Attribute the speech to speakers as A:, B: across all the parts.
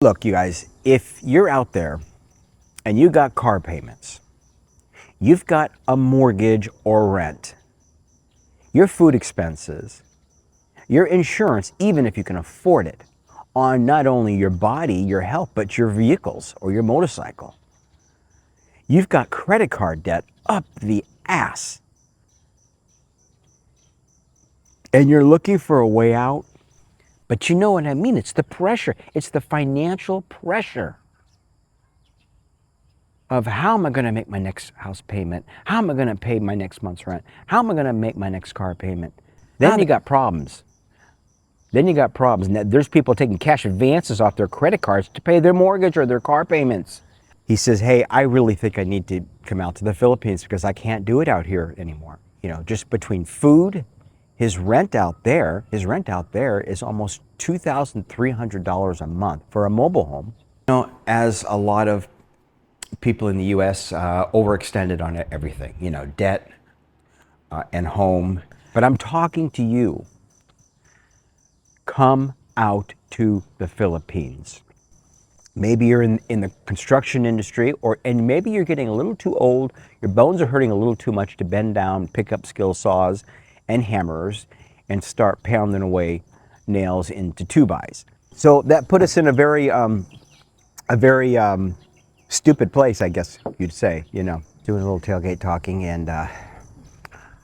A: Look, you guys, if you're out there and you got car payments, you've got a mortgage or rent, your food expenses, your insurance, even if you can afford it, on not only your body, your health, but your vehicles or your motorcycle. You've got credit card debt up the ass. And you're looking for a way out. But you know what I mean? It's the pressure. It's the financial pressure of how am I going to make my next house payment? How am I going to pay my next month's rent? How am I going to make my next car payment? Then you got problems. Now, there's people taking cash advances off their credit cards to pay their mortgage or their car payments. He says, hey, I really think I need to come out to the Philippines because I can't do it out here anymore. You know, just between food, his rent out there is almost $2,300 a month for a mobile home. You know, as a lot of people in the U.S. Overextended on everything, you know, debt and home. But I'm talking to you. Come out to the Philippines. Maybe you're in the construction industry, and maybe you're getting a little too old. Your bones are hurting a little too much to bend down, pick up skill saws and hammers, and start pounding away nails into 2x. So that put us in a very stupid place, I guess you'd say. You know, doing a little tailgate talking, and I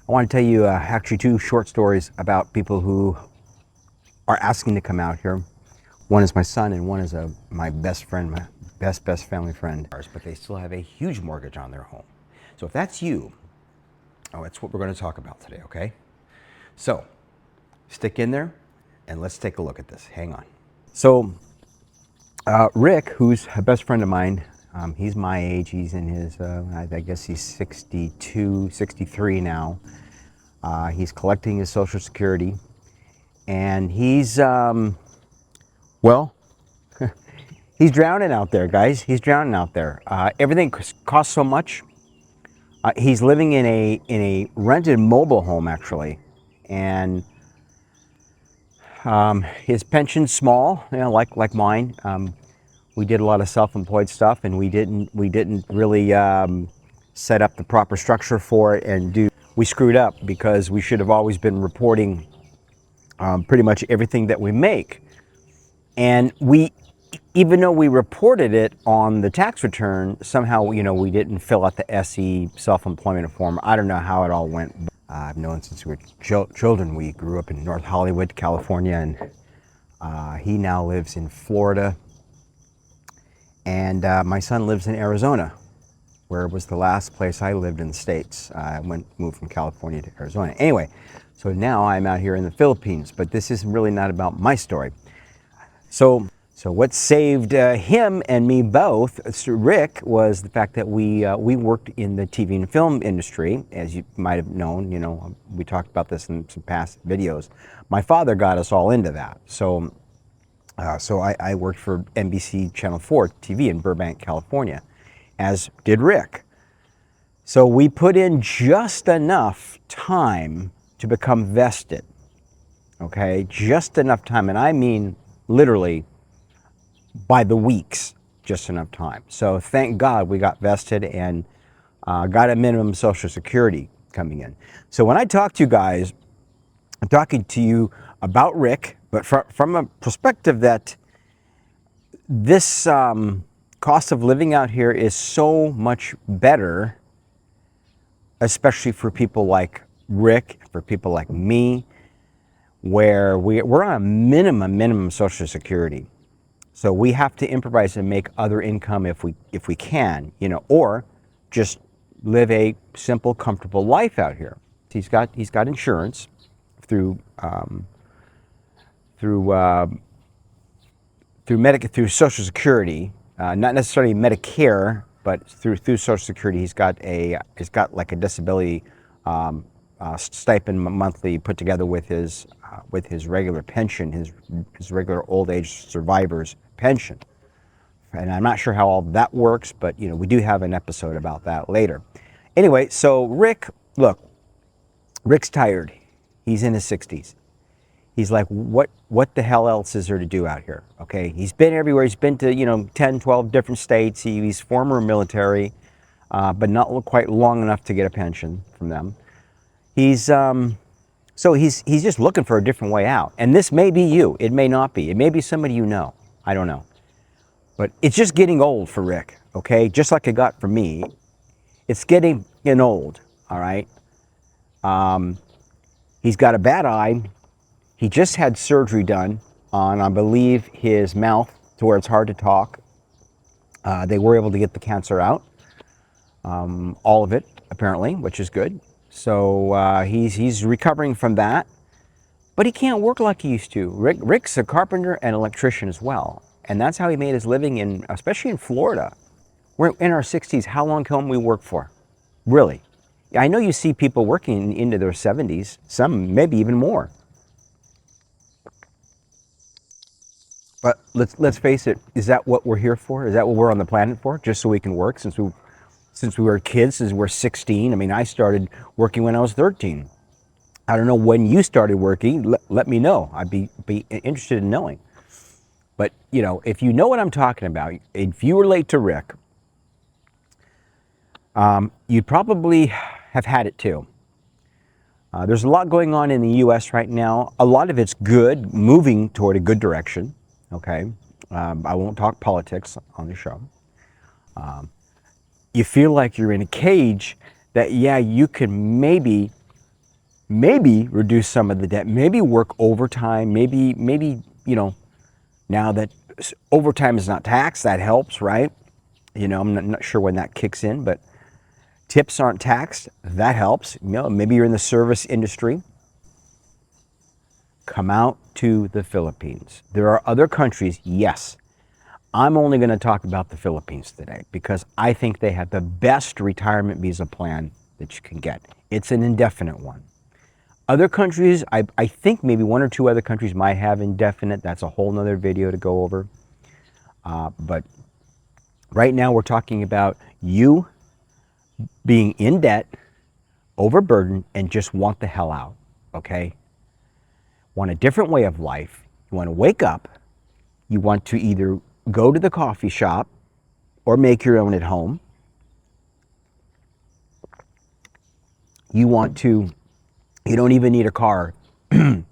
A: want to tell you actually 2 short stories about people who are asking to come out here. One is my son, and one is my best friend, my best family friend. But they still have a huge mortgage on their home. So if that's you, that's what we're going to talk about today, okay? So stick in there, and let's take a look at this. Hang on. So Rick, who's a best friend of mine, he's my age. He's in his, I guess he's 62, 63 now. He's collecting his Social Security. And he's, well, he's drowning out there, guys. He's drowning out there. Everything costs so much. He's living in a rented mobile home, actually. And his pension's small, you know, like mine. We did a lot of self-employed stuff, and we didn't really set up the proper structure for it, and we screwed up because we should have always been reporting pretty much everything that we make. And even though we reported it on the tax return, somehow, you know, we didn't fill out the SE self-employment form. I don't know how it all went. I've known since we were children. We grew up in North Hollywood, California, and he now lives in Florida. And my son lives in Arizona, where it was the last place I lived in the States. I moved from California to Arizona. Anyway, so now I'm out here in the Philippines, but this is really not about my story. So what saved him and me both, Rick, was the fact that we worked in the TV and film industry, as you might have known. You know, we talked about this in some past videos. My father got us all into that. So I worked for NBC Channel 4 TV in Burbank, California, as did Rick. So we put in just enough time to become vested, okay? Just enough time, and I mean literally by the weeks, just enough time. So thank God we got vested and got a minimum Social Security coming in. So when I talk to you guys, I'm talking to you about Rick, but from a perspective that this cost of living out here is so much better, especially for people like Rick, for people like me, where we're on a minimum Social Security. So we have to improvise and make other income if we can, you know, or just live a simple, comfortable life out here. He's got insurance through Social Security, not necessarily Medicare, but through Social Security. He's got like a disability stipend monthly put together with his regular pension, his regular old age survivor's pension. And I'm not sure how all that works, but you know, we do have an episode about that later. Anyway, so Rick, look, Rick's tired. He's in his 60s. He's like, what the hell else is there to do out here? Okay, he's been everywhere. He's been to, 10, 12 different states. He's former military, but not quite long enough to get a pension from them. He's he's just looking for a different way out. And this may be you. It may not be. It may be somebody you know. I don't know. But it's just getting old for Rick, okay? Just like it got for me. It's getting old, all right? He's got a bad eye. He just had surgery done on, I believe, his mouth to where it's hard to talk. They were able to get the cancer out, all of it, apparently, which is good. So he's recovering from that. But he can't work like he used to. Rick's a carpenter and electrician as well. And that's how he made his living, especially in Florida. We're in our 60s. How long can we work for? Really? I know you see people working into their 70s, some maybe even more. But let's face it, is that what we're here for? Is that what we're on the planet for? Just so we can work since we were kids, since we're 16? I mean, I started working when I was 13. I don't know when you started working. Let me know. I'd be interested in knowing. But, if you know what I'm talking about, if you relate to Rick, you'd probably have had it too. There's a lot going on in the U.S. right now. A lot of it's good, moving toward a good direction. Okay, I won't talk politics on the show. You feel like you're in a cage that, yeah, you can maybe reduce some of the debt, maybe work overtime, maybe now that overtime is not taxed, that helps, right? I'm not sure when that kicks in, but tips aren't taxed, that helps. Maybe you're in the service industry. Come out to the Philippines. There are other countries, yes. I'm only going to talk about the Philippines today because I think they have the best retirement visa plan that you can get. It's an indefinite one. Other countries, I think maybe one or two other countries might have indefinite. That's a whole nother video to go over. But right now we're talking about you being in debt, overburdened, and just want the hell out, okay? Want a different way of life. You want to wake up. You want to either go to the coffee shop or make your own at home. You don't even need a car. You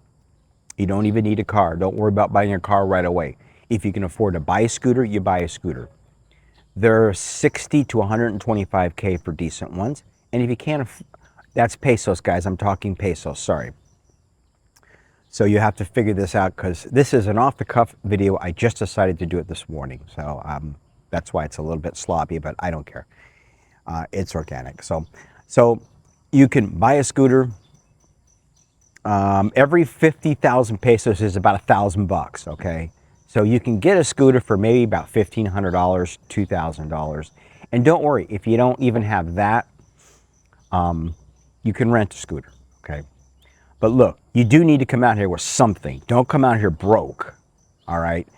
A: don't even need a car. Don't worry about buying a car right away. If you can afford to buy a scooter, you buy a scooter. They're 60 to 125K for decent ones. And if you can't, that's pesos, guys. I'm talking pesos, sorry. So you have to figure this out because this is an off-the-cuff video. I just decided to do it this morning. So that's why it's a little bit sloppy, but I don't care. It's organic. So you can buy a scooter. Every 50,000 pesos is about $1,000, okay? So you can get a scooter for maybe about $1,500, $2,000. And don't worry, if you don't even have that, you can rent a scooter, okay? But look, you do need to come out here with something. Don't come out here broke, all right?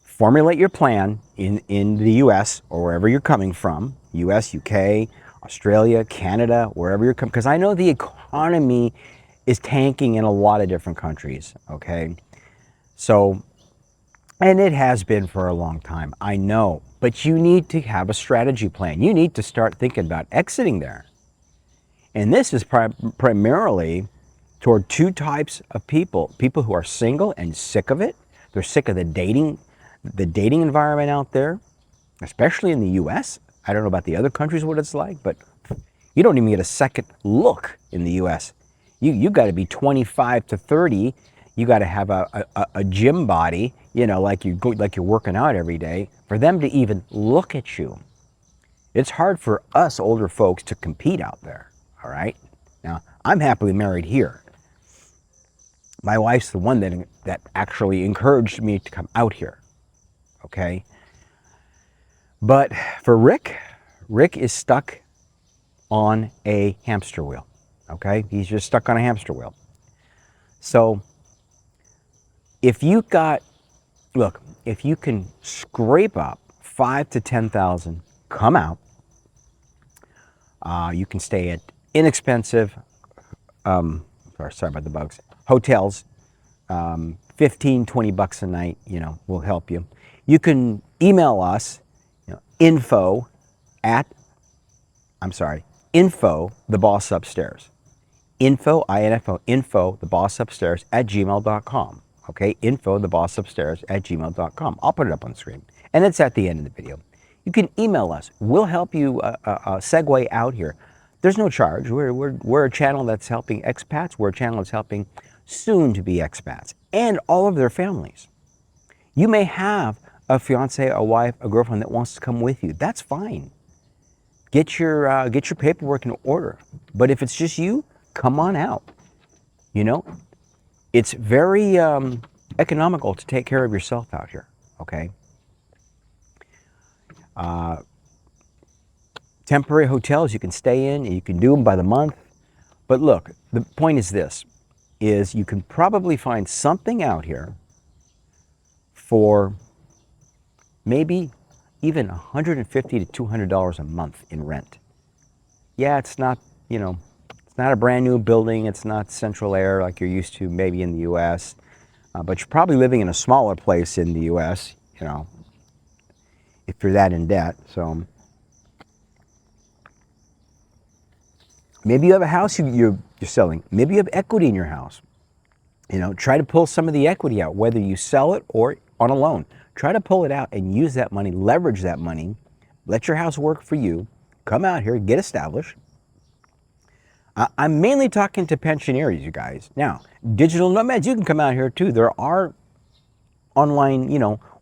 A: Formulate your plan in the U.S. or wherever you're coming from, U.S., U.K., Australia, Canada, wherever you're coming, because I know the economy is tanking in a lot of different countries, okay? So, and it has been for a long time, I know, but you need to have a strategy plan. You need to start thinking about exiting there. And this is primarily toward two types of people. People who are single and sick of it. They're sick of the dating environment out there, especially in the U.S. I don't know about the other countries what it's like, but you don't even get a second look in the U.S. You got to be 25 to 30. You got to have a gym body, like you're working out every day for them to even look at you. It's hard for us older folks to compete out there. All right. Now I'm happily married here. My wife's the one that actually encouraged me to come out here. Okay. But for Rick is stuck on a hamster wheel. Okay. He's just stuck on a hamster wheel. So if you can scrape up 5 to 10,000, come out. You can stay at inexpensive, sorry about the bugs, hotels. 15, 20 bucks a night, will help you. You can email us, info at, info, the boss upstairs. Info, I-N-F-O, info, the boss upstairs at gmail.com. Okay, info, the boss upstairs at gmail.com. I'll put it up on the screen. And it's at the end of the video. You can email us. We'll help you segue out here. There's no charge. We're a channel that's helping expats. We're a channel that's helping soon-to-be expats and all of their families. You may have a fiance, a wife, a girlfriend that wants to come with you. That's fine. Get your paperwork in order. But if it's just you, come on out. It's very economical to take care of yourself out here. Okay. Temporary hotels you can stay in, you can do them by the month. But look, the point is this, is you can probably find something out here for maybe even $150 to $200 a month in rent. Yeah, it's not, it's not a brand new building, it's not central air like you're used to maybe in the US, but you're probably living in a smaller place in the US, if you're that in debt. So maybe you have a house you're selling. Maybe you have equity in your house. Try to pull some of the equity out, whether you sell it or on a loan. Try to pull it out and use that money, leverage that money, let your house work for you, come out here, get established. I'm mainly talking to pensioners, you guys. Now, digital nomads, you can come out here too. There are online,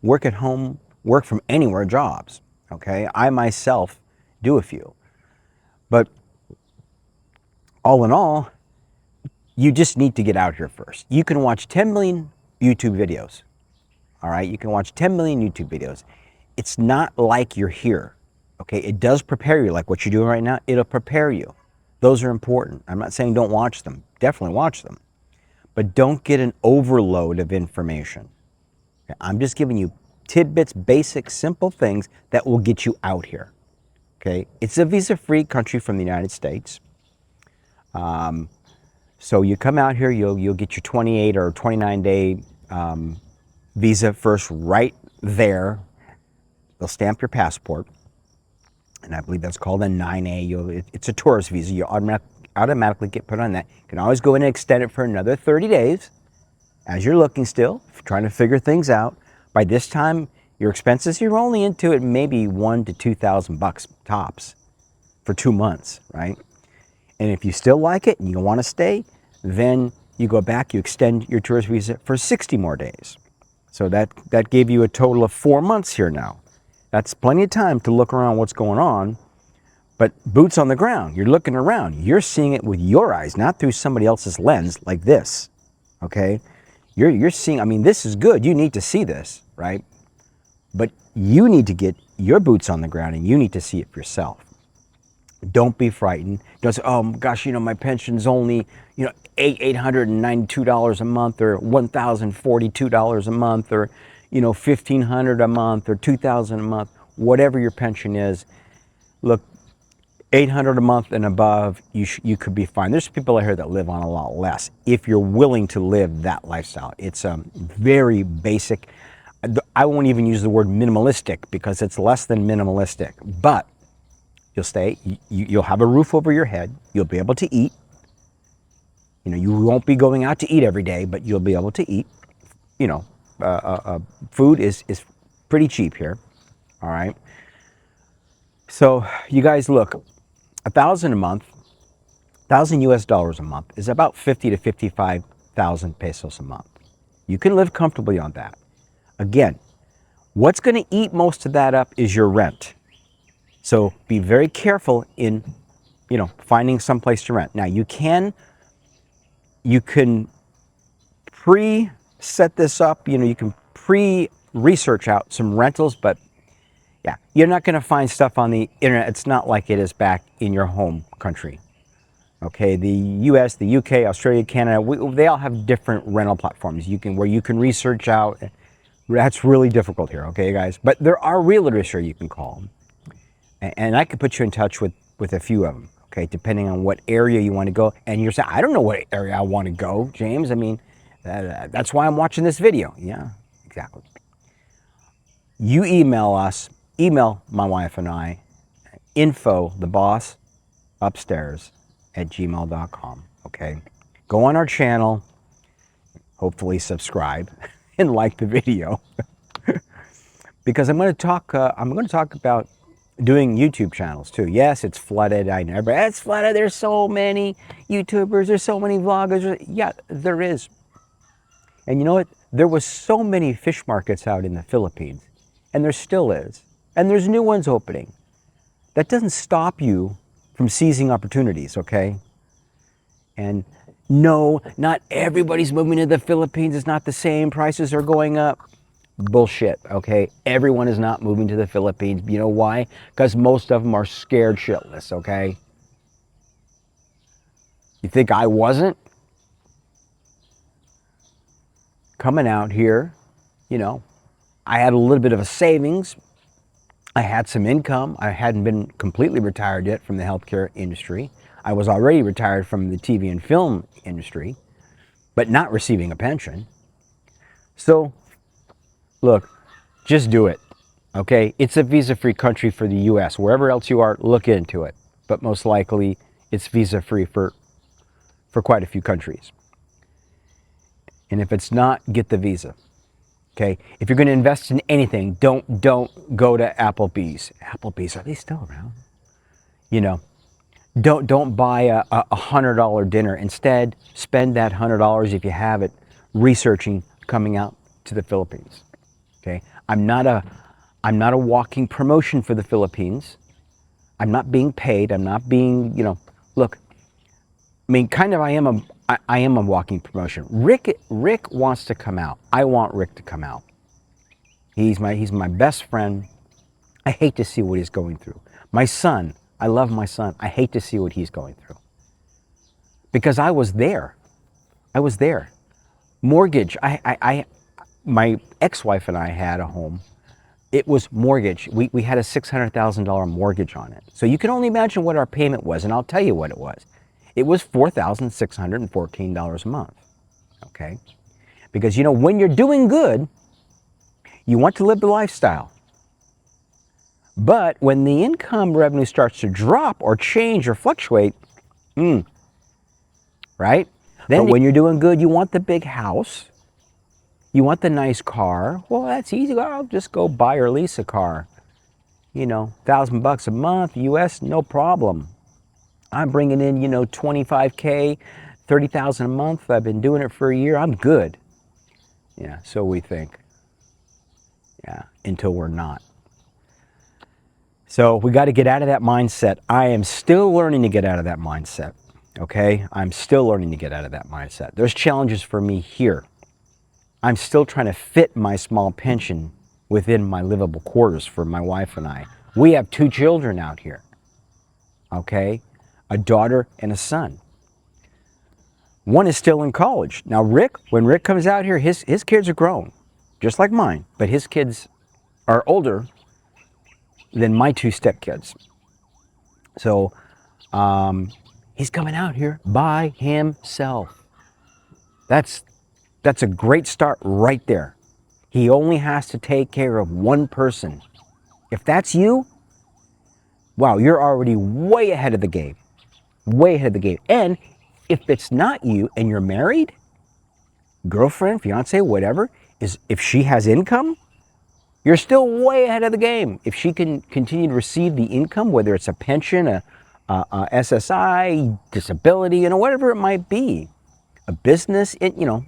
A: work at home, work from anywhere jobs. Okay, I myself do a few. But all in all, you just need to get out here first. You can watch 10 million YouTube videos. All right, you can watch 10 million YouTube videos. It's not like you're here. Okay, it does prepare you, like what you're doing right now. It'll prepare you. Those are important. I'm not saying don't watch them. Definitely watch them. But don't get an overload of information. Okay? I'm just giving you tidbits, basic, simple things that will get you out here. Okay? It's a visa-free country from the United States. So you come out here, you'll get your 28 or 29-day visa first right there. They'll stamp your passport. And I believe that's called a 9A. It's a tourist visa. You automatically get put on that. You can always go in and extend it for another 30 days as you're looking still, trying to figure things out. By this time, your expenses, you're only into it maybe $1,000 to $2,000 tops for 2 months, right? And if you still like it and you want to stay, then you go back, you extend your tourist visa for 60 more days. So that gave you a total of 4 months here now. That's plenty of time to look around what's going on, but boots on the ground. You're looking around. You're seeing it with your eyes, not through somebody else's lens like this, okay? You're seeing, I mean, this is good. You need to see this, right? But you need to get your boots on the ground and you need to see it for yourself. Don't be frightened. Don't say, oh gosh, my pension's only, $892 a month or $1,042 a month or, $1,500 a month or $2,000 a month, whatever your pension is. Look, $800 a month and above, you could be fine. There's people out here that live on a lot less if you're willing to live that lifestyle. It's very basic. I won't even use the word minimalistic because it's less than minimalistic, but you'll stay, you'll have a roof over your head, you'll be able to eat. You won't be going out to eat every day, but you'll be able to eat. Food is pretty cheap here, all right? So you guys look, $1,000 a month, $1,000 US a month is about 50 to 55,000 pesos a month. You can live comfortably on that. Again, what's going to eat most of that up is your rent. So be very careful in, finding some place to rent. Now you can pre-set this up, you can pre-research out some rentals, but yeah, you're not going to find stuff on the internet. It's not like it is back in your home country. Okay, the US, the UK, Australia, Canada, they all have different rental platforms where you can research out. That's really difficult here, okay, guys? But there are realtors here you can call. And I could put you in touch with a few of them, okay, depending on what area you want to go. And you're saying, I don't know what area I want to go, James. I mean, That's why I'm watching this video. Yeah, exactly. You email us, email my wife and I, info, the boss, upstairs at gmail.com. Okay. Go on our channel, hopefully subscribe and like the video. Because I'm going to talk about doing YouTube channels too. Yes, it's flooded. I know, but it's flooded. There's so many YouTubers. There's so many vloggers. Yeah, there is. And you know what? There was so many fish markets out in the Philippines, and there still is. And there's new ones opening. That doesn't stop you from seizing opportunities, okay? And no, not everybody's moving to the Philippines. It's not the same. Prices are going up. Bullshit, okay? Everyone is not moving to the Philippines. You know why? Because most of them are scared shitless, okay? You think I wasn't? Coming out here, you know, I had a little bit of a savings. I had some income. I hadn't been completely retired yet from the healthcare industry. I was already retired from the TV and film industry, but not receiving a pension. So, look, just do it, okay? It's a visa-free country for the U.S. Wherever else you are, look into it. But most likely, it's visa-free for quite a few countries. And if it's not, get the visa. Okay, if you're going to invest in anything, don't go to Applebee's. Applebee's, are they still around? You know, don't buy a $100 dinner. Instead, spend that $100 if you have it researching coming out to the Philippines. Okay, I'm not a walking promotion for the Philippines. I'm not being paid. I'm not being, you know, look. I mean, kind of. I am a walking promotion. Rick wants to come out. I want Rick to come out. He's my best friend. I hate to see what he's going through. My son, I love my son. I hate to see what he's going through. Because I was there. I was there. Mortgage. My ex-wife and I had a home. It was mortgage. We had a $600,000 mortgage on it. So you can only imagine what our payment was, and I'll tell you what it was. It was $4,614 a month. Okay? Because, you know, when you're doing good, you want to live the lifestyle. But when the income revenue starts to drop or change or fluctuate, right? Then when you're doing good, you want the big house. You want the nice car. Well, that's easy. Well, I'll just go buy or lease a car. You know, $1,000 a month, US, no problem. I'm bringing in, you know, 25K, 30,000 a month. I've been doing it for a year. I'm good. Yeah, so we think. Yeah, until we're not. So we got to get out of that mindset. I am still learning to get out of that mindset. Okay? I'm still learning to get out of that mindset. There's challenges for me here. I'm still trying to fit my small pension within my livable quarters for my wife and I. We have 2 children out here. Okay? A daughter and a son. One is still in college. Now Rick, when Rick comes out here, his kids are grown, just like mine, but his kids are older than my 2 stepkids. So he's coming out here by himself. That's a great start right there. He only has to take care of one person. If that's you, wow, you're already way ahead of the game. Way ahead of the game. And if it's not you and you're married, girlfriend, fiance, whatever, if she has income, you're still way ahead of the game. If she can continue to receive the income, whether it's a pension, a SSI, disability, you know, whatever it might be, a business, you know,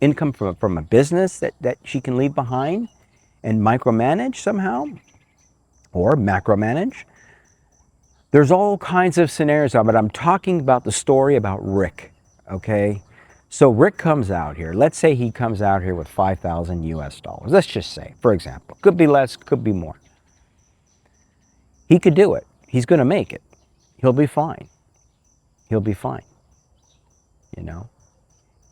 A: income from a business that she can leave behind and micromanage somehow, or macromanage. There's all kinds of scenarios, but I'm talking about the story about Rick, okay? So Rick comes out here. Let's say he comes out here with 5,000 US dollars. Let's just say, for example. Could be less, could be more. He could do it. He's going to make it. He'll be fine. He'll be fine. You know?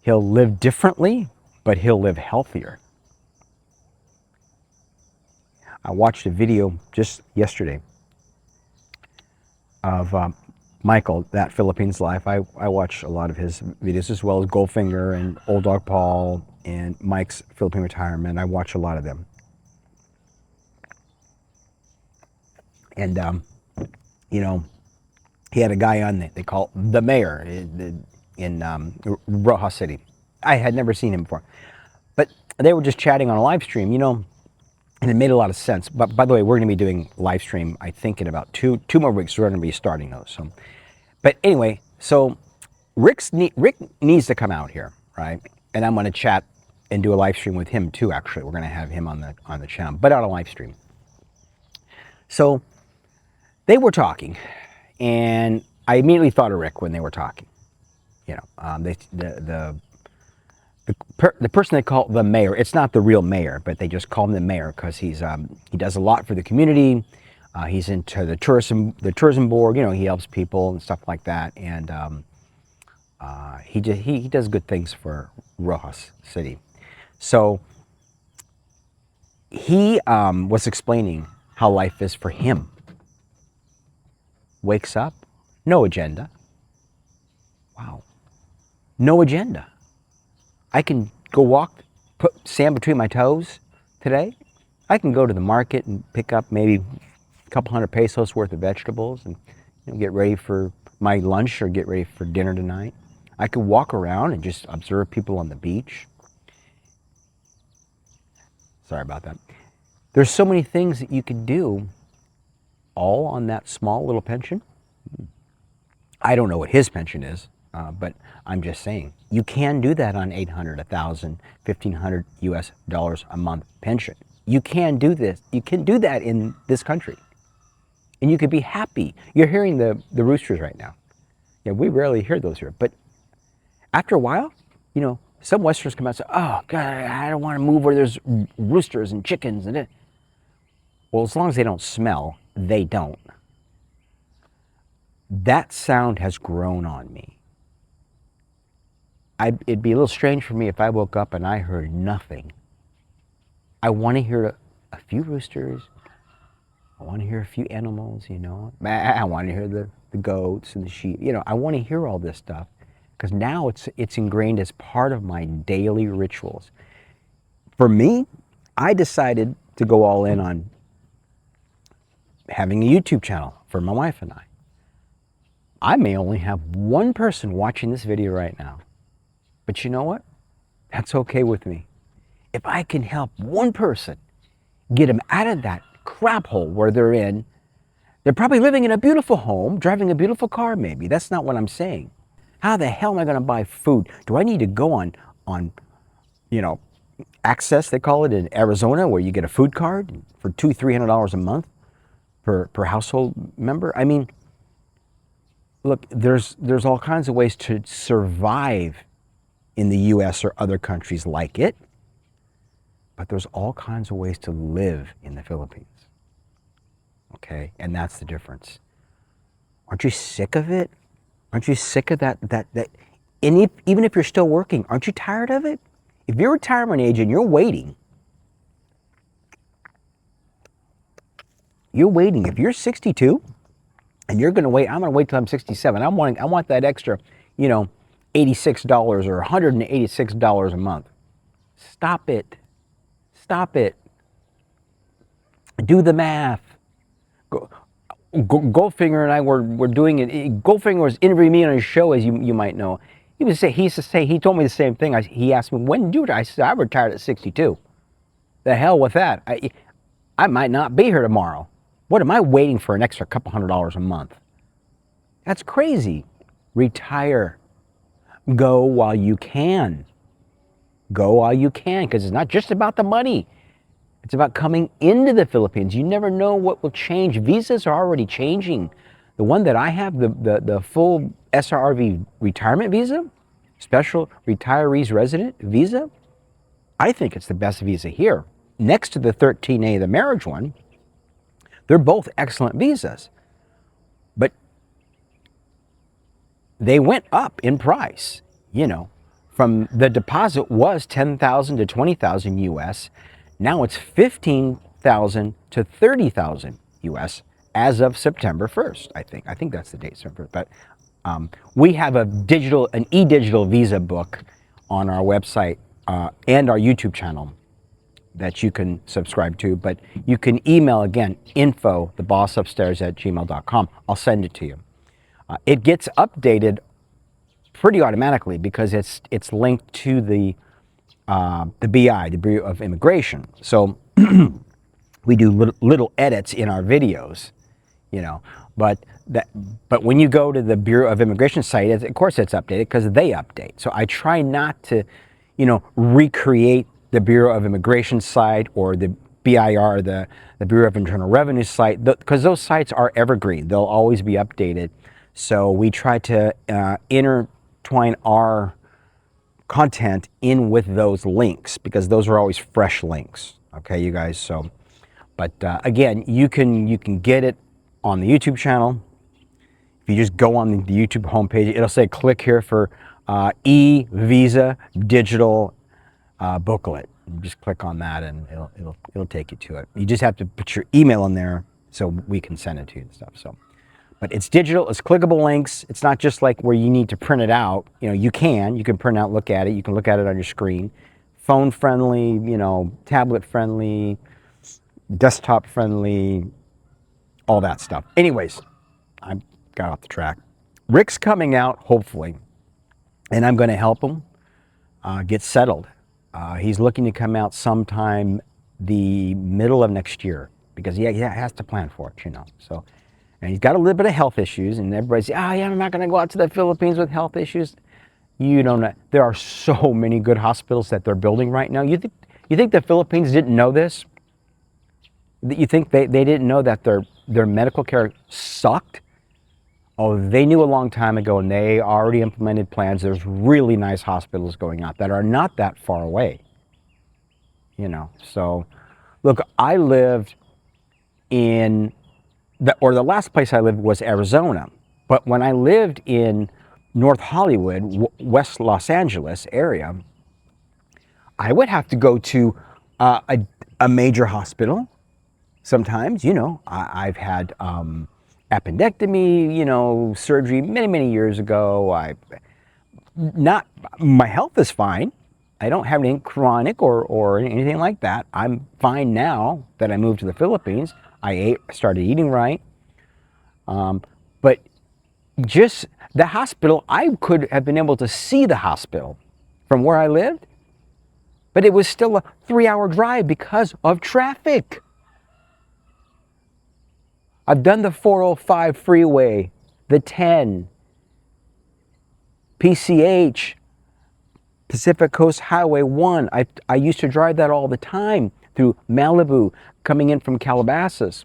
A: He'll live differently, but he'll live healthier. I watched a video just yesterday of Michael, That Philippines Life. I watch a lot of his videos, as well as Goldfinger and Old Dog Paul and Mike's Philippine Retirement. I watch a lot of them. And, you know, he had a guy on there, they call the mayor in Rojas City. I had never seen him before. But they were just chatting on a live stream, you know, and it made a lot of sense. But by the way, we're going to be doing live stream, I think, in about two more weeks. We're going to be starting those. So, but anyway, so Rick needs to come out here, right? And I'm going to chat and do a live stream with him too. Actually, we're going to have him on the channel, but on a live stream. So they were talking, and I immediately thought of Rick when they were talking. You know, the person they call the mayor, it's not the real mayor, but they just call him the mayor because he does a lot for the community. He's into the tourism board. You know, he helps people and stuff like that, and he does good things for Rojas City. So he was explaining how life is for him. Wakes up, no agenda. Wow, no agenda. I can go walk, put sand between my toes today. I can go to the market and pick up maybe a couple hundred pesos worth of vegetables and, you know, get ready for my lunch or get ready for dinner tonight. I could walk around and just observe people on the beach. Sorry about that. There's so many things that you could do all on that small little pension. I don't know what his pension is. But I'm just saying, you can do that on $800, $1,000, $1,500 US dollars a month pension. You can do this. You can do that in this country. And you could be happy. You're hearing the roosters right now. Yeah, we rarely hear those here. But after a while, you know, some Westerners come out and say, oh, God, I don't want to move where there's roosters and chickens. And it. Well, as long as they don't smell, they don't. That sound has grown on me. It'd be a little strange for me if I woke up and I heard nothing. I want to hear a few roosters. I want to hear a few animals, you know. I want to hear the goats and the sheep. You know, I want to hear all this stuff because now it's ingrained as part of my daily rituals. For me, I decided to go all in on having a YouTube channel for my wife and I. I may only have one person watching this video right now. But you know what? That's okay with me. If I can help one person get them out of that crap hole where they're in, they're probably living in a beautiful home, driving a beautiful car maybe. That's not what I'm saying. How the hell am I going to buy food? Do I need to go on you know, Access, they call it, in Arizona, where you get a food card for $200-300 a month per household member? I mean, look, there's all kinds of ways to survive in the US or other countries like it, but there's all kinds of ways to live in the Philippines. Okay, and that's the difference. Aren't you sick of it? Aren't you sick of that? And even if you're still working, aren't you tired of it? If you're retirement age and you're waiting, if you're 62 and you're going to wait, I'm going to wait till I'm 67. I want that extra, you know, $86 or $186 a month. Stop it. Stop it. Do the math. Goldfinger and I were doing it. Goldfinger was interviewing me on his show, as you might know. He used to say, he told me the same thing. He asked me, when did you retire? I said, I retired at 62. The hell with that. I might not be here tomorrow. What am I waiting for an extra couple $100 a month? That's crazy. Retire. Go while you can. Go while you can, because it's not just about the money. It's about coming into the Philippines. You never know what will change. Visas are already changing. The one that I have, the full SRV retirement visa, special retirees resident visa, I think it's the best visa here. Next to the 13A, the marriage one, they're both excellent visas. But they went up in price, you know. From the deposit was $10,000 to $20,000 US. Now it's $15,000 to $30,000 US as of September 1st, I think. I think that's the date, September 1st. But we have an e-digital visa book on our website and our YouTube channel that you can subscribe to, but you can email again, info@thebossupstairs@gmail.com. I'll send it to you. It gets updated pretty automatically because it's linked to the BI, the Bureau of Immigration. So we do little edits in our videos, you know, but when you go to the Bureau of Immigration site, of course it's updated because they update. So I try not to, you know, recreate the Bureau of Immigration site or the BIR, the Bureau of Internal Revenue site, because those sites are evergreen. They'll always be updated. So we try to intertwine our content in with those links because those are always fresh links. Okay, you guys. So, but again, you can get it on the YouTube channel. If you just go on the YouTube homepage, it'll say click here for e-visa digital booklet. You just click on that and it'll take you to it. You just have to put your email in there so we can send it to you and stuff. So, but it's digital, it's clickable links. It's not just like where you need to print it out. You know, you can print out, look at it. You can look at it on your screen. Phone friendly, you know, tablet friendly, desktop friendly, all that stuff. Anyways, I got off the track. Rick's coming out, hopefully, and I'm going to help him get settled. He's looking to come out sometime the middle of next year because he has to plan for it, you know. So, and he's got a little bit of health issues, and everybody's saying, "Oh, yeah, I'm not going to go out to the Philippines with health issues." You don't know. There are so many good hospitals that they're building right now. You think the Philippines didn't know this? You think they didn't know that their medical care sucked? Oh, they knew a long time ago, and they already implemented plans. There's really nice hospitals going out that are not that far away. You know, so look, I lived in the last place I lived was Arizona, but when I lived in North Hollywood, West Los Angeles area, I would have to go to a major hospital. Sometimes, you know, I've had appendectomy, you know, surgery many years ago. My health is fine. I don't have anything chronic or anything like that. I'm fine now that I moved to the Philippines. I started eating right. But just the hospital, I could have been able to see the hospital from where I lived, but it was still a 3-hour drive because of traffic. I've done the 405 freeway, the 10, PCH, Pacific Coast Highway 1. I used to drive that all the time through Malibu, coming in from Calabasas.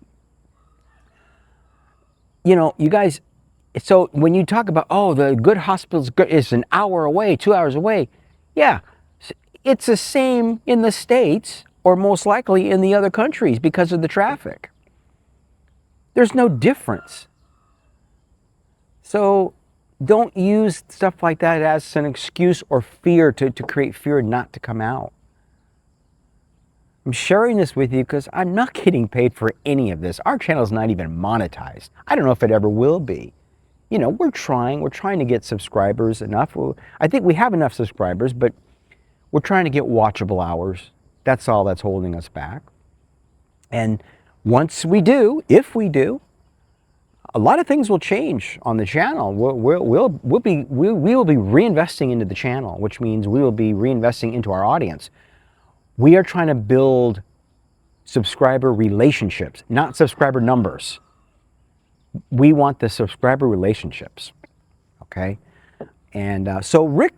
A: You know, you guys, so when you talk about, oh, the good hospital's good, it's an hour away, 2 hours away. Yeah, it's the same in the States or most likely in the other countries because of the traffic. There's no difference. So don't use stuff like that as an excuse or fear to create fear not to come out. I'm sharing this with you because I'm not getting paid for any of this. Our channel is not even monetized. I don't know if it ever will be. You know, we're trying to get subscribers enough. I think we have enough subscribers, but we're trying to get watchable hours. That's all that's holding us back. And once we do, if we do, a lot of things will change on the channel. We will be reinvesting into the channel, which means we will be reinvesting into our audience. We are trying to build subscriber relationships, not subscriber numbers. We want the subscriber relationships, okay? And so Rick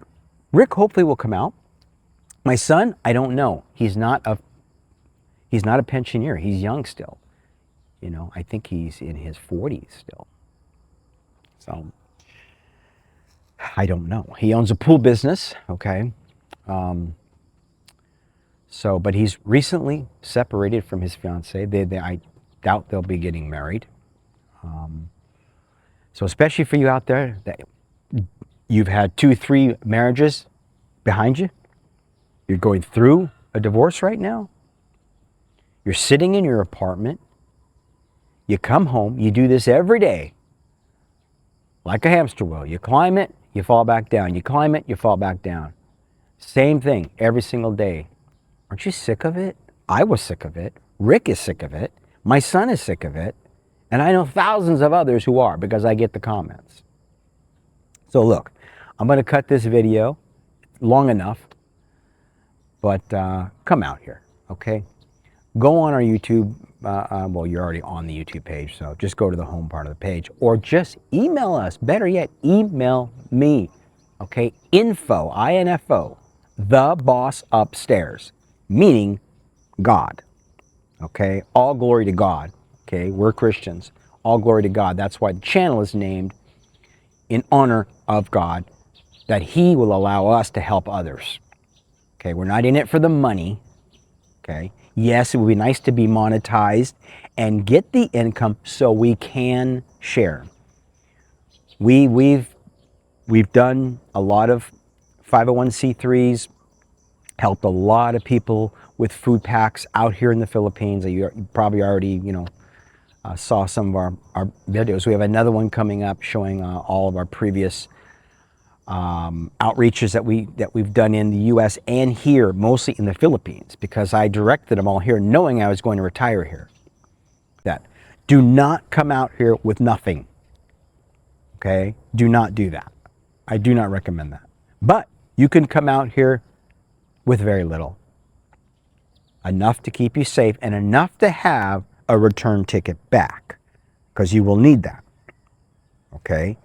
A: hopefully will come out. My son, I don't know. He's not a pensioner. He's young still. You know, I think he's in his 40s still. So, I don't know. He owns a pool business, okay? But he's recently separated from his fiancée. I doubt they'll be getting married. So especially for you out there that you've had 2-3 marriages behind you, you're going through a divorce right now, you're sitting in your apartment, You come home, you do this every day, like a hamster wheel. You climb it, you fall back down. You climb it, you fall back down. Same thing every single day. Aren't you sick of it? I was sick of it. Rick is sick of it. My son is sick of it. And I know thousands of others who are, because I get the comments. So look, I'm going to cut this video long enough, but come out here, okay? Go on our YouTube. Well, you're already on the YouTube page, so just go to the home part of the page, or just email us. Better yet, email me, okay? Info, I-N-F-O, the boss upstairs, meaning God, okay? All glory to God, okay? We're Christians. All glory to God. That's why the channel is named in honor of God, that He will allow us to help others, okay? We're not in it for the money, okay? Yes, it would be nice to be monetized and get the income so we can share. We've done a lot of 501c3s, helped a lot of people with food packs out here in the Philippines. You probably already, saw some of our videos. We have another one coming up showing all of our previous outreaches that we've done in the U.S. and here, mostly in the Philippines, because I directed them all here, knowing I was going to retire here. That do not come out here with nothing. Okay, do not do that. I do not recommend that. But you can come out here with very little, enough to keep you safe and enough to have a return ticket back, because you will need that. Okay.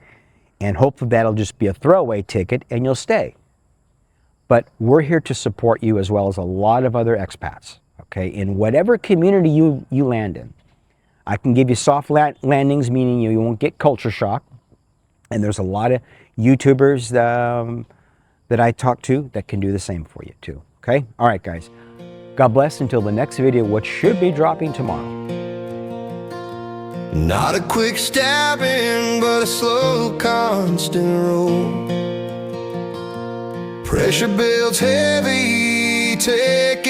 A: And hopefully that'll just be a throwaway ticket and you'll stay. But we're here to support you, as well as a lot of other expats, okay, in whatever community you land in. I can give you soft landings, meaning you won't get culture shock. And there's a lot of YouTubers that I talk to that can do the same for you too, okay? All right, guys. God bless until the next video, which should be dropping tomorrow.
B: Not a quick stabbing, but a slow, constant roll. Pressure builds heavy, taking